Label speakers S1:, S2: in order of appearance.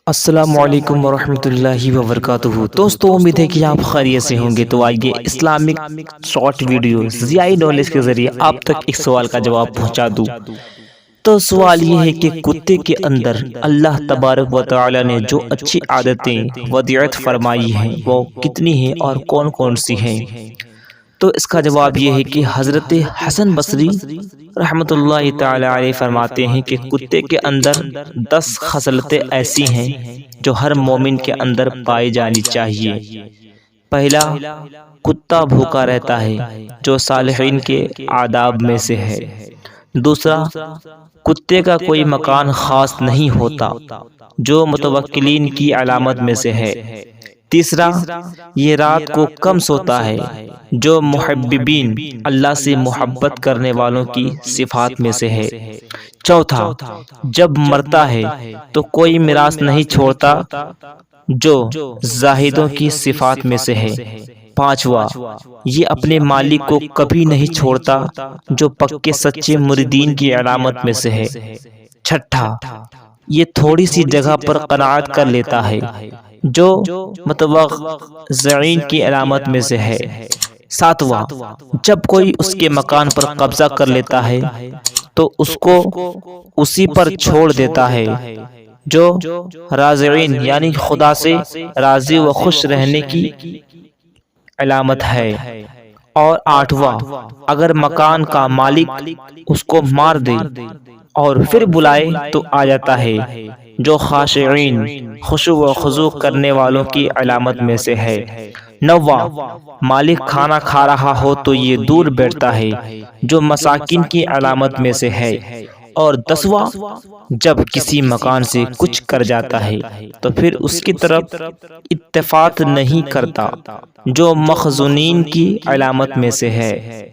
S1: السلام علیکم ورحمۃ اللہ وبرکاتہ۔ دوستو امید ہے کہ آپ خیریت سے ہوں گے۔ تو آئیے اسلامک شارٹ ویڈیو ضیائی نالج کے ذریعے آپ تک ایک سوال کا جواب پہنچا دوں۔ تو سوال یہ ہے کہ کتے کے اندر اللہ تبارک و تعالی نے جو اچھی عادتیں ودیعت فرمائی ہیں وہ کتنی ہیں اور کون کون سی ہیں؟ تو اس کا جواب یہ ہے کہ حضرت حسن بصری رحمۃ اللہ تعالی علیہ فرماتے ہیں کہ کتے کے اندر 10 خصلتیں ایسی ہیں جو ہر مومن کے اندر پائی جانی چاہیے۔ پہلا، کتا بھوکا رہتا ہے جو صالحین کے آداب میں سے ہے۔ دوسرا، کتے کا کوئی مکان خاص نہیں ہوتا جو متوکلین کی علامت میں سے ہے۔ تیسرا، یہ رات کو کم سوتا ہے جو محببین اللہ سے محبت کرنے والوں کی صفات میں سے ہے۔ چوتھا، جب مرتا ہے تو کوئی میراث نہیں چھوڑتا جو زاہدوں کی صفات میں سے ہے۔ پانچواں، یہ اپنے مالک کو کبھی نہیں چھوڑتا جو پکے سچے مریدین کی علامت میں سے ہے۔ چھٹا، یہ تھوڑی سی جگہ پر قناعت کر لیتا ہے جو متواضعین کی علامت میں سے ہے۔ ساتواں، جب کوئی اس کے مکان پر قبضہ کر لیتا ہے تو اس کو اسی پر چھوڑ دیتا ہے جو راضعین یعنی خدا سے راضی و خوش رہنے کی علامت ہے۔ اور آٹھواں، اگر مکان کا مالک اس کو مار دے اور پھر بلائے تو آ جاتا ہے جو خاشعین خشوع و خضوع کرنے والوں کی علامت میں سے ہے۔ نواں، مالک کھانا کھا رہا ہو تو یہ دور بیٹھتا ہے جو مساکین کی علامت میں سے ہے۔ اور دسواں، جب کسی مکان سے کچھ کر جاتا ہے تو پھر اس کی طرف التفات نہیں کرتا جو مخزونین کی علامت میں سے ہے۔